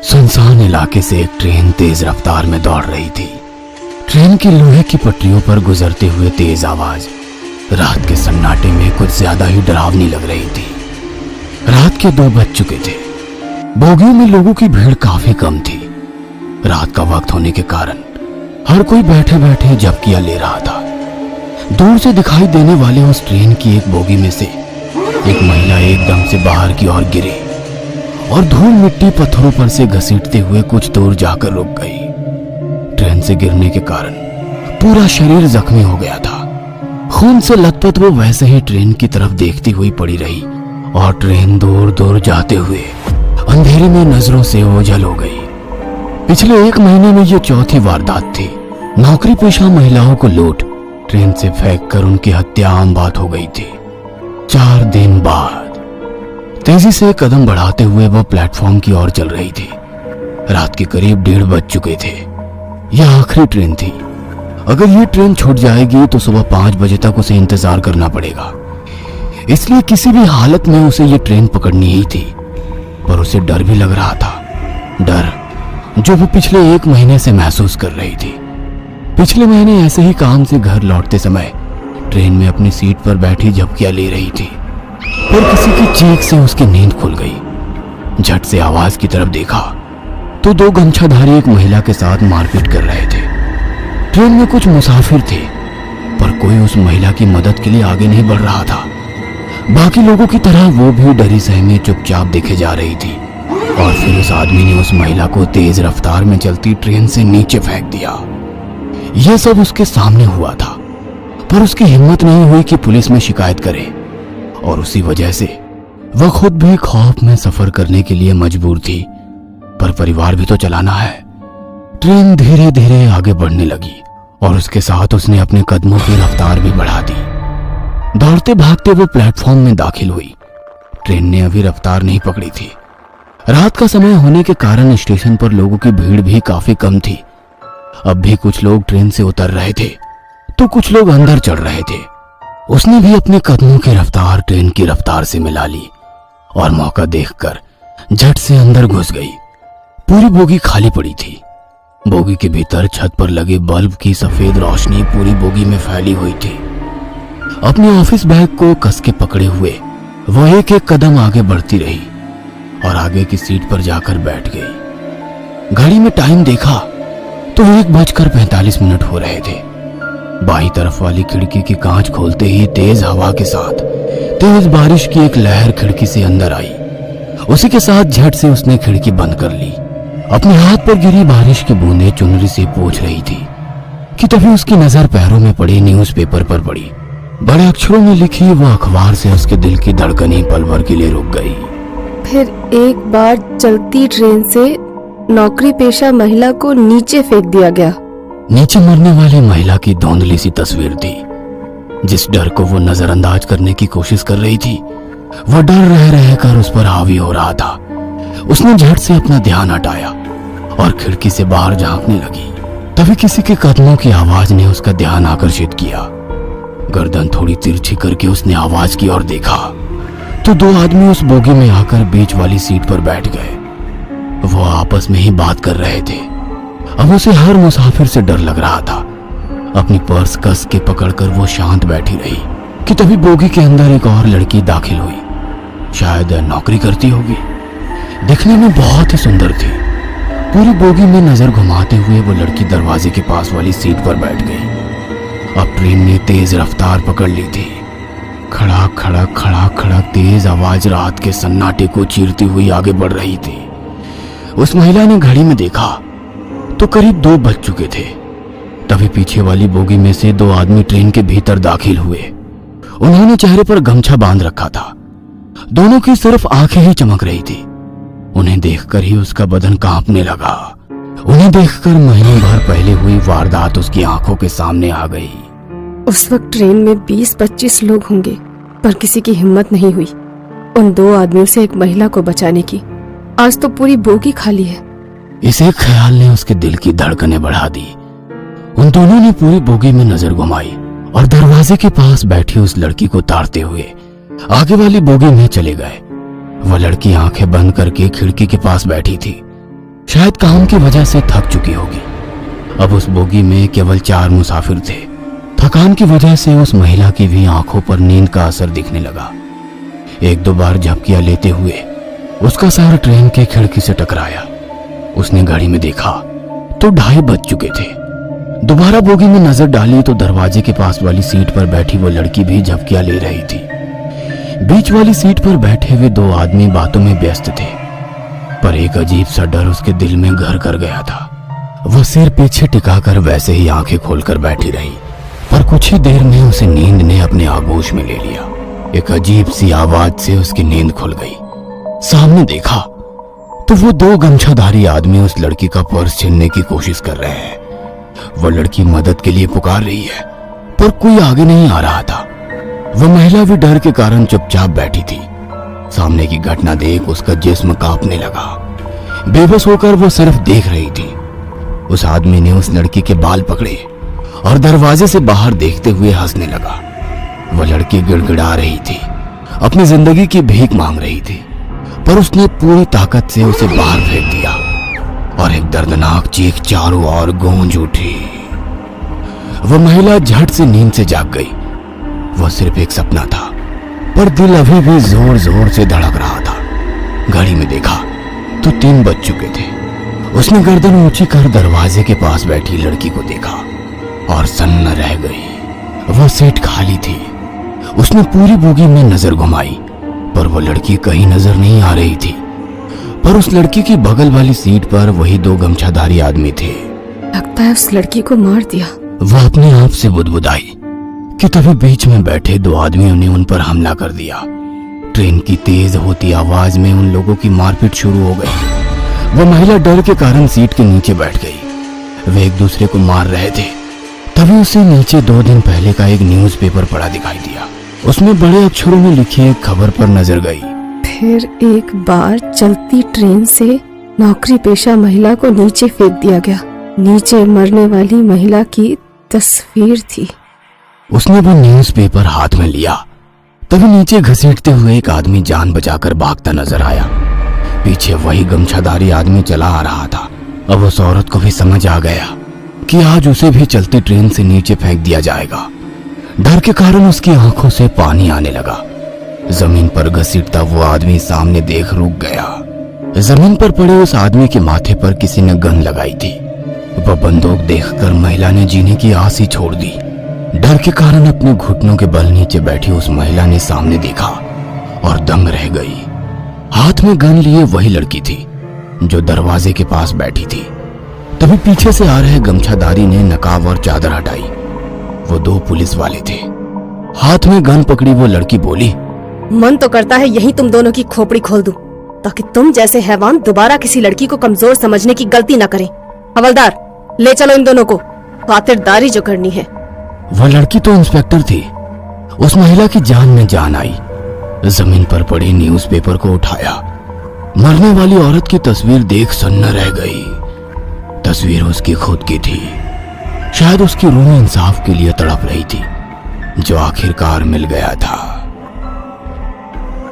सुनसान इलाके से एक ट्रेन तेज रफ्तार में दौड़ रही थी। ट्रेन की लोहे की पटरियों पर गुजरते हुए तेज आवाज रात के सन्नाटे में कुछ ज्यादा ही डरावनी लग रही थी। रात के 2 बज चुके थे। बोगियों में लोगों की भीड़ काफी कम थी। रात का वक्त होने के कारण हर कोई बैठे बैठे झपकियां ले रहा था। दूर से दिखाई देने वाले उस ट्रेन की एक बोगी में से एक महिला एकदम से बाहर की ओर गिरी और धूल मिट्टी पत्थरों पर से घसीटते हुए कुछ दूर जाकर रुक गई। ट्रेन से गिरने के कारण पूरा शरीर जख्मी हो गया था। खून से लथपथ वो वैसे ही ट्रेन की तरफ देखती हुई पड़ी रही और ट्रेन दूर दूर जाते हुए अंधेरे में नजरों से ओझल हो गई। पिछले 1 महीने में ये चौथी वारदात थी। नौकरी पेशा महिलाओं को लूट ट्रेन से फेंक कर उनकी हत्या आम बात हो गई थी। 4 दिन बाद तेजी से कदम बढ़ाते हुए वो प्लेटफॉर्म की ओर चल रही थी। रात के करीब 1:30 बज चुके थे। यह आखिरी ट्रेन थी। अगर ये ट्रेन छूट जाएगी तो सुबह 5 बजे तक उसे इंतजार करना पड़ेगा। इसलिए किसी भी हालत में उसे ये ट्रेन पकड़नी ही थी। पर उसे डर भी लग रहा था, डर जो वो पिछले 1 महीने से महसूस कर रही थी। पिछले महीने ऐसे ही काम से घर लौटते समय ट्रेन में अपनी सीट पर बैठी झपकियां ले रही थी और किसी की चीख से उसकी नींद खुल गई। झट से आवाज की तरफ देखा तो 2 गमछाधारी एक महिला के साथ मारपीट कर रहे थे। ट्रेन में कुछ मुसाफिर थे पर कोई उस महिला की मदद के लिए आगे नहीं बढ़ रहा था। बाकी लोगों की तरह वो भी डरी सहमी चुपचाप देखे जा रही थी। और फिर उस आदमी ने उस महिला को तेज रफ्तार में चलती ट्रेन से नीचे फेंक दिया। यह सब उसके सामने हुआ था पर उसकी हिम्मत नहीं हुई कि पुलिस में शिकायत करे और उसी वजह से वह खुद भी खौफ में सफर करने के लिए मजबूर थी। पर परिवार भी तो चलाना है। ट्रेन धीरे धीरे आगे बढ़ने लगी और उसके साथ उसने अपने कदमों की रफ्तार भी बढ़ा दी। दौड़ते भागते वो प्लेटफॉर्म में दाखिल हुई। ट्रेन ने अभी रफ्तार नहीं पकड़ी थी। रात का समय होने के कारण स्टेशन पर लोगों की भीड़ भी काफी कम थी। अब भी कुछ लोग ट्रेन से उतर रहे थे तो कुछ लोग अंदर चढ़ रहे थे। उसने भी अपने कदमों की रफ्तार ट्रेन की रफ्तार से मिला ली और मौका देखकर झट से अंदर घुस गई। पूरी बोगी खाली पड़ी थी। बोगी के भीतर छत पर लगे बल्ब की सफेद रोशनी पूरी बोगी में फैली हुई थी। अपने ऑफिस बैग को कस के पकड़े हुए वो एक एक कदम आगे बढ़ती रही और आगे की सीट पर जाकर बैठ गई। घड़ी में टाइम देखा तो 1:45 हो रहे थे। बाईं तरफ वाली खिड़की की कांच खोलते ही तेज हवा के साथ तेज बारिश की एक लहर खिड़की से अंदर आई। उसी के साथ झट से उसने खिड़की बंद कर ली। अपने हाथ पर गिरी बारिश की बूंदें चुनरी से पोंछ रही थी कि तभी उसकी नजर पैरों में पड़े न्यूज़पेपर पर पड़ी। बड़े अक्षरों में लिखी वो अखबार से उसके दिल की धड़कनें पल भर के लिए रुक गई। फिर एक बार चलती ट्रेन से नौकरी पेशा महिला को नीचे फेंक दिया गया। नीचे मरने वाली महिला की धुंधली सी तस्वीर थी। जिस डर को वो नजरअंदाज करने की कोशिश कर रही थी वह डर रह रहकर उस पर हावी हो रहा था। उसने झट से अपना ध्यान हटाया और खिड़की से बाहर झांकने लगी। तभी किसी के कदमों की आवाज ने उसका ध्यान आकर्षित किया। गर्दन थोड़ी तिरछी करके उसने आवाज की ओर देखा तो 2 आदमी उस बोगी में आकर बीच वाली सीट पर बैठ गए। वो आपस में ही बात कर रहे थे। अब उसे हर मुसाफिर से डर लग रहा था। अपनी पर्स कस के पकड़कर वो शांत बैठी रही कि तभी बोगी के अंदर एक और लड़की दाखिल हुई। शायद नौकरी करती होगी। दिखने में बहुत ही सुंदर थी। पूरी बोगी में नजर घुमाते हुए वो लड़की दरवाजे के पास वाली सीट पर बैठ गई। अब ट्रेन ने तेज रफ्तार पकड़ ली थी। खड़ाक खड़क खड़ाक खड़क तेज आवाज रात के सन्नाटे को चीरती हुई आगे बढ़ रही थी। उस महिला ने घड़ी में देखा तो करीब 2 बज चुके थे। तभी पीछे वाली बोगी में से 2 आदमी ट्रेन के भीतर दाखिल हुए। उन्होंने चेहरे पर गमछा बांध रखा था। दोनों की सिर्फ आंखें ही चमक रही थी। उन्हें देखकर ही उसका बदन कांपने लगा। उन्हें देखकर महीने भर पहले हुई वारदात उसकी आंखों के सामने आ गई। उस वक्त ट्रेन में 20-25 लोग होंगे पर किसी की हिम्मत नहीं हुई उन 2 आदमियों से एक महिला को बचाने की। आज तो पूरी बोगी खाली है। इस एक ख्याल ने उसके दिल की धड़कनें बढ़ा दी। उन दोनों ने पूरी बोगी में नजर घुमाई और दरवाजे के पास बैठी उस लड़की को ताड़ते हुए आगे वाली बोगी में चले गए। वह लड़की आंखें बंद करके खिड़की के पास बैठी थी। शायद काम की वजह से थक चुकी होगी। अब उस बोगी में केवल 4 मुसाफिर थे। थकान की वजह से उस महिला की भी आंखों पर नींद का असर दिखने लगा। 1-2 बार झपकियां लेते हुए उसका सर ट्रेन के खिड़की से टकराया। उसने घड़ी में देखा तो 2:30 बज चुके थे। दोबारा बोगी में नजर डाली तो दरवाजे के पास वाली सीट पर बैठी वो लड़की भी झपकियां ले रही थी। बीच वाली सीट पर बैठे हुए 2 आदमी बातों में व्यस्त थे, पर एक अजीब सा डर उसके दिल में घर कर गया था। वह सिर पीछे टिकाकर वैसे ही आंखें खोलकर बैठी रही, पर कुछ ही देर में उसे नींद ने अपने आगोश में ले लिया। एक अजीब सी आवाज से उसकी नींद खुल गई। सामने देखा तो वो 2 गमछाधारी आदमी उस लड़की का पर्स छीनने की कोशिश कर रहे हैं। वो लड़की मदद के लिए पुकार रही है, पर कोई आगे नहीं आ रहा था। वह महिला भी डर के कारण चुपचाप बैठी थी। सामने की घटना देख उसका जिस्म कांपने लगा। बेबस होकर वो सिर्फ देख रही थी। उस आदमी ने उस लड़की के बाल पकड़े और दरवाजे से बाहर देखते हुए हंसने लगा। वह लड़की गिड़गिड़ा रही थी, अपनी जिंदगी की भीख मांग रही थी, पर उसने पूरी ताकत से उसे बाहर फेंक दिया और एक दर्दनाक चीख चारों ओर गूंज उठी। वह महिला झट से नींद से जाग गई। वह सिर्फ एक सपना था, पर दिल अभी भी जोर जोर से धड़क रहा था। घड़ी में देखा तो 3 बज चुके थे। उसने गर्दन ऊंची कर दरवाजे के पास बैठी लड़की को देखा और सन्न रह गई। वह सीट खाली थी। उसने पूरी बोगी में नजर घुमाई, पर वो लड़की कहीं नजर नहीं आ रही थी। पर उस लड़की की बगल वाली सीट पर वही 2 गमछाधारी आदमी थे। लगता है उस लड़की को मार दिया। वह अपने आप से बुदबुदाई कि तभी बीच में बैठे 2 आदमियों ने उन पर हमला कर दिया। ट्रेन की तेज होती आवाज में उन लोगों की मारपीट शुरू हो गई। वह महिला डर के कारण सीट के नीचे बैठ गई। वे एक दूसरे को मार रहे थे। तभी उसे नीचे 2 दिन पहले का एक न्यूज़पेपर पड़ा दिखाई दिया। उसमें बड़े अक्षरों में लिखी एक खबर पर नजर गई। फिर एक बार चलती ट्रेन से नौकरी पेशा महिला को नीचे फेंक दिया गया। नीचे मरने वाली महिला की तस्वीर थी। उसने वो न्यूज़पेपर हाथ में लिया। तभी नीचे घसीटते हुए एक आदमी जान बचाकर भागता नजर आया। पीछे वही गमछाधारी आदमी चला आ रहा था। अब उस औरत को भी समझ आ गया कि आज उसे भी चलती ट्रेन से नीचे फेंक दिया जाएगा। डर के कारण उसकी आंखों से पानी आने लगा। जमीन पर घसीटता वो आदमी सामने देख रुक गया। जमीन पर पड़े उस आदमी के माथे पर किसी ने गन लगाई थी। वह बंदूक देखकर महिला ने जीने की आस ही छोड़ दी। डर के कारण अपने घुटनों के बल नीचे बैठी उस महिला ने सामने देखा और दंग रह गई। हाथ में गन लिए वही लड़की थी जो दरवाजे के पास बैठी थी। तभी पीछे से आ रहे गमछाधारी ने नकाब और चादर हटाई। वो 2 पुलिस वाले थे। हाथ में गन पकड़ी वो लड़की बोली, मन तो करता है यही तुम दोनों की खोपड़ी खोल दूं, ताकि तुम जैसे हैवान दोबारा किसी लड़की को कमजोर समझने की गलती न करें। हवलदार, ले चलो इन दोनों को, खातिरदारी जो करनी है। वह लड़की तो इंस्पेक्टर थी। उस महिला की जान में जान आई। जमीन पर पड़ी न्यूज़पेपर को उठाया। मरने वाली औरत की तस्वीर देख सन्न रह गई। तस्वीर उसकी खुद की थी। शायद उसकी रूह इंसाफ के लिए तड़प रही थी, जो आखिरकार मिल गया था।